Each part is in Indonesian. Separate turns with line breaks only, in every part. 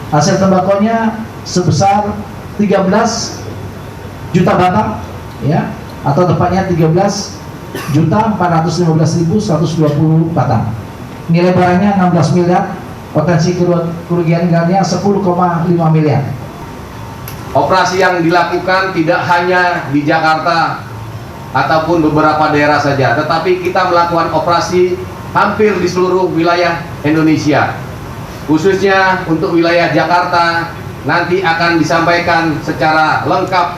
Hasil tembakonya sebesar 13 juta batang, ya, atau tepatnya 13.415.120 batang. Nilai barangnya 16 miliar, potensi kerugian negaranya 10,5 miliar.
Operasi yang dilakukan tidak hanya di Jakarta ataupun beberapa daerah saja, tetapi kita melakukan operasi hampir di seluruh wilayah Indonesia. Khususnya untuk wilayah Jakarta nanti akan disampaikan secara lengkap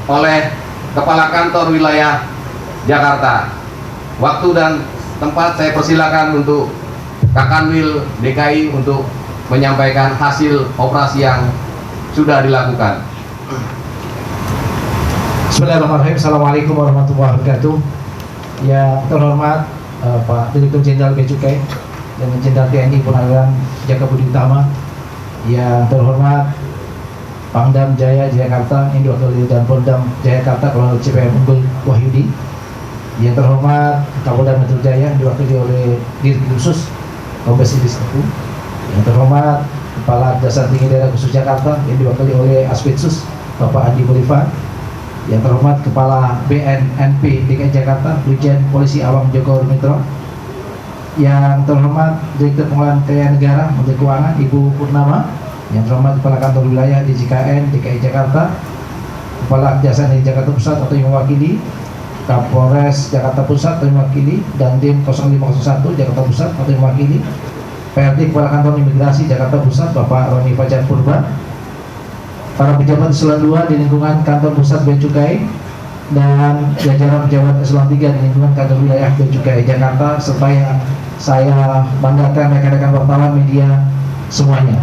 oleh Kepala Kantor Wilayah Jakarta. Waktu dan tempat saya persilakan untuk Kakanwil DKI untuk menyampaikan hasil operasi yang sudah dilakukan.
Bismillahirrahmanirrahim. Assalamualaikum warahmatullahi wabarakatuh. Yang terhormat Pak Direktur Jenderal Bea Cukai dan Jenderal TNI Purnawirawan Jaka Budi Utama, yang terhormat Pangdam Jaya Jakarta yang diwakili dan Pondam Jakarta Kolonel CPM Unggul Wahyudi, yang terhormat Kapolda Metro Jaya yang diwakili oleh Dirjen Khusus Kombes Idris Teguh, yang terhormat Kepala Kejaksaan Tinggi Daerah Khusus Jakarta yang diwakili oleh Aspitsus Bapak Andi Bolivar, yang terhormat Kepala BNNP DKI Jakarta Brigjen Polisi Awang Joko Rumitro, yang terhormat Direktur Pengelolaan Keuangan Negara Menteri Keuangan Ibu Purnama, yang terhormat Kepala Kantor Wilayah DJKN DKI Jakarta, Kepala Kejaksaan Tinggi Jakarta Pusat atau yang mewakili, Kapolres Jakarta Pusat atau yang mewakili, dan Dim 0501 Jakarta Pusat atau yang mewakili, PRD Kepala Kantor Imigrasi Jakarta Pusat Bapak Roni Fajar Purba, para pejabat eselon 2 di lingkungan Kantor Pusat Bea Cukai, dan jajaran pejabat eselon 3 di lingkungan Kantor Wilayah Bea Cukai Jakarta, serta yang saya banggakan rekan-rekan wartawan media semuanya.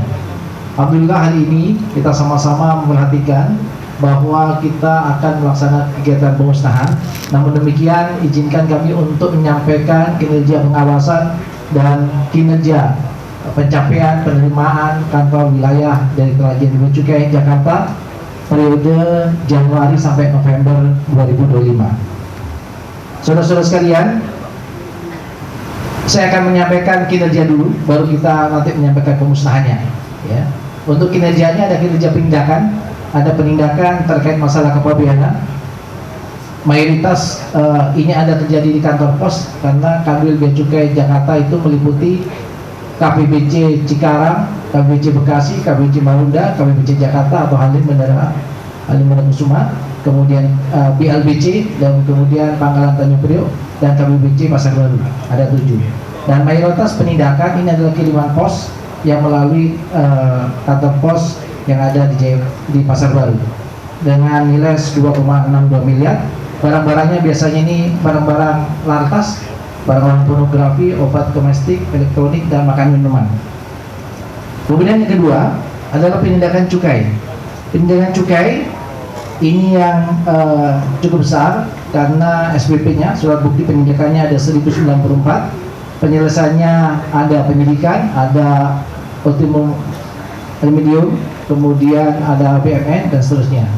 Alhamdulillah hari ini kita sama-sama memperhatikan bahwa kita akan melaksanakan kegiatan pemusnahan. Namun demikian, izinkan kami untuk menyampaikan kinerja pengawasan dan kinerja pencapaian penerimaan kantor wilayah dari Dirjen Bea Cukai Jakarta periode Januari sampai November 2025. Saudara-saudara sekalian, saya akan menyampaikan kinerja dulu, baru kita nanti menyampaikan pemusnahannya. Ya. Untuk kinerjanya ada kinerja penindakan, ada penindakan terkait masalah kepabeanan. Mayoritas ini ada terjadi di kantor pos, karena Kanwil Bea Cukai Jakarta itu meliputi KPBC Cikarang, KPBC Bekasi, KPBC Marunda, KPBC Jakarta atau Halim Bandara Halim Bandara Kusuma, kemudian BLBC, dan kemudian Pangkalan Tanjung Priok, dan KPBC Pasar Baru. Ada 7. Dan mayoritas penindakan ini adalah kiriman pos yang melalui kantor pos yang ada di Pasar Baru dengan nilai 2,62 miliar. Barang-barangnya biasanya ini barang-barang lantas, barang-barang pornografi, obat domestik, elektronik, dan makanan minuman. Kemudian yang kedua adalah penindakan cukai. Penindakan cukai ini yang cukup besar karena SPP-nya, surat bukti penindakannya ada 1094, penyelesaiannya ada penyidikan, ada ultimum remedium, kemudian ada BMN, dan seterusnya.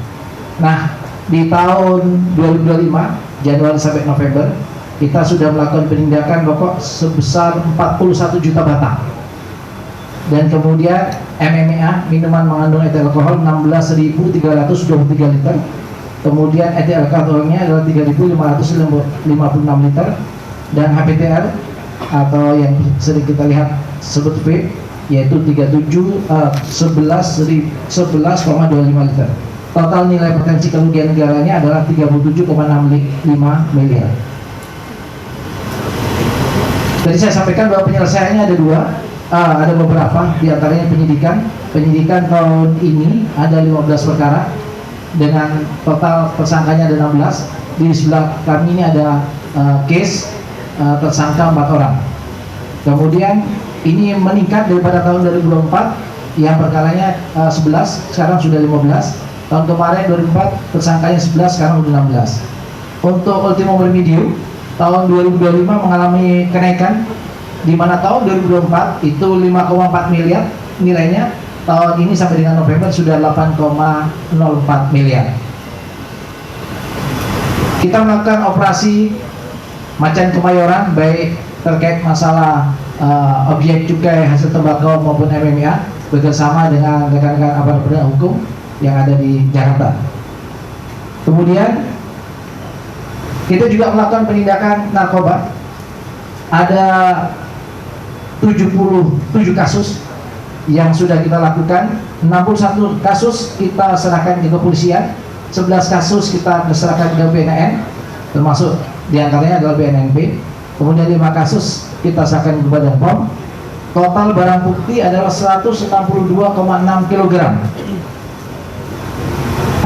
Nah, di tahun 2025 Januari sampai November kita sudah melakukan penindakan rokok sebesar 41 juta batang, dan kemudian MMA, minuman mengandung etil alkohol, 16.323 liter, kemudian etil alkoholnya adalah 3.556 liter, dan HPTR atau yang sering kita lihat sebut vape yaitu 11,25 liter. Total nilai potensi kerugian negaranya adalah 37,65 miliar. Tadi saya sampaikan bahwa penyelesaiannya ada ada beberapa, diantaranya penyidikan tahun ini ada 15 perkara dengan total tersangkanya ada 16. Di sebelah kami ini ada case tersangka 4 orang. Kemudian ini meningkat daripada tahun 2024 yang perkaranya 11, sekarang sudah 15. Tahun kemarin 2004 tersangkanya 11, sekarang sudah 16. Untuk ultimum remedium tahun 2025 mengalami kenaikan, di mana tahun 2024 itu 5,4 miliar nilainya, tahun ini sampai dengan November sudah 8,04 miliar. Kita melakukan operasi Macan Kemayoran baik terkait masalah objek cukai hasil tembakau maupun MMA. bekerjasama dengan rekan-rekan aparat penegak hukum yang ada di Jakarta. Kemudian kita juga melakukan penindakan narkoba. Ada 77 kasus yang sudah kita lakukan, 61 kasus kita serahkan ke kepolisian, 11 kasus kita serahkan ke BNN, termasuk diantaranya adalah BNNP. Kemudian 5 kasus kita serahkan ke Badan POM. Total barang bukti adalah 162,6 kg.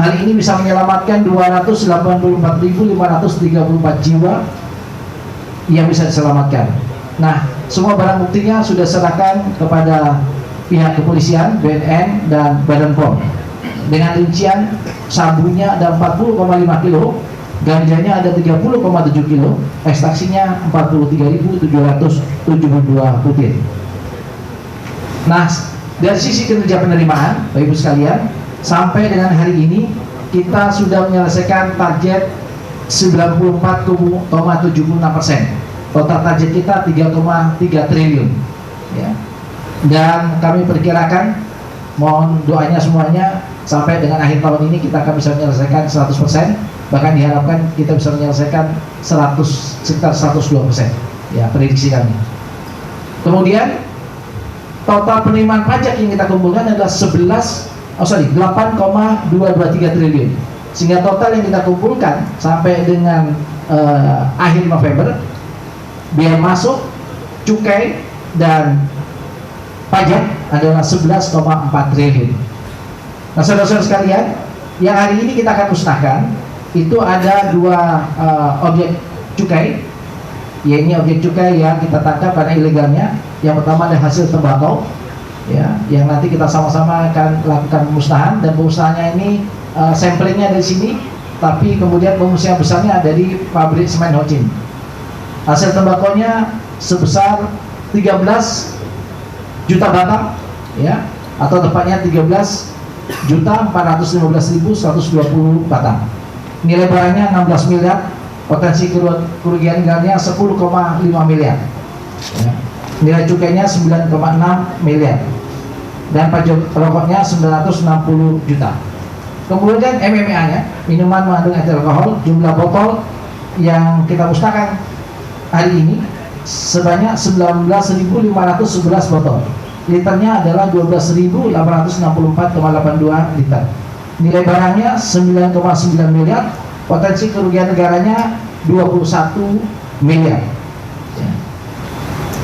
Hal ini bisa menyelamatkan 284.534 jiwa yang bisa diselamatkan. Nah, semua barang buktinya sudah serahkan kepada pihak kepolisian, BNN, dan Badan POM. Dengan rincian, sabunya ada 40,5 kilo, ganjanya ada 30,7 kilo, ekstraksinya 43.772 butir. Nah, dari sisi kinerja penerimaan, Bapak Ibu sekalian, sampai dengan hari ini kita sudah menyelesaikan target 94,76%. Total target kita 3,3 triliun. Ya. Dan kami perkirakan, mohon doanya semuanya, sampai dengan akhir tahun ini kita akan bisa menyelesaikan 100%. Bahkan diharapkan kita bisa menyelesaikan sekitar 102%. Ya, prediksi kami. Kemudian total penerimaan pajak yang kita kumpulkan adalah 8,223 triliun. Sehingga total yang kita kumpulkan sampai dengan akhir November, biaya masuk, cukai, dan pajak adalah 11,4 triliun. Nah, saudara-saudara sekalian, yang hari ini kita akan musnahkan itu ada 2 objek cukai. Ya, ini objek cukai yang kita tangkap karena ilegalnya. Yang pertama ada hasil tembakau, ya, yang nanti kita sama-sama akan lakukan pemusnahan, dan pemusnahannya ini samplingnya dari sini, tapi kemudian pemusnahan besarnya ada di pabrik semen Hocin. Hasil tembakonya sebesar 13 juta batang, ya, atau tepatnya 13.415.120 batang. Nilai barangnya 16 miliar, potensi kerugian negaranya 10,5 miliar. Ya. Nilai cukainya 9,6 miliar, dan pajak rokoknya 960 juta. Kemudian MMA-nya, minuman mengandung etil alkohol, jumlah botol yang kita musnahkan hari ini sebanyak 19.511 botol. Liternya adalah 12.864,82 liter. Nilai barangnya 9,9 miliar, potensi kerugian negaranya 21 miliar.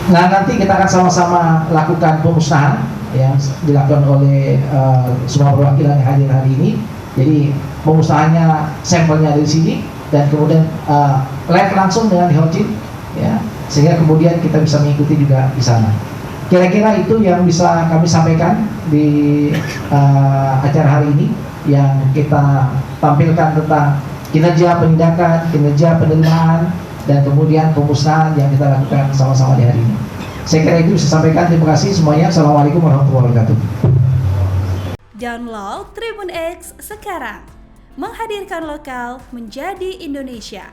Nah, nanti kita akan sama-sama lakukan pemusnahan yang dilakukan oleh semua perwakilan yang hadir hari ini. Jadi pemusnahannya sampelnya dari sini, dan kemudian live langsung dengan di Hocin, ya, sehingga kemudian kita bisa mengikuti juga di sana. Kira-kira itu yang bisa kami sampaikan di acara hari ini, yang kita tampilkan tentang kinerja penindakan, kinerja penerimaan, dan kemudian pemusnahan yang kita lakukan sama-sama di hari ini. Saya kira itu bisa sampaikan. Terima kasih semuanya. Assalamualaikum warahmatullahi wabarakatuh.
Download Tribun X sekarang, menghadirkan lokal menjadi Indonesia.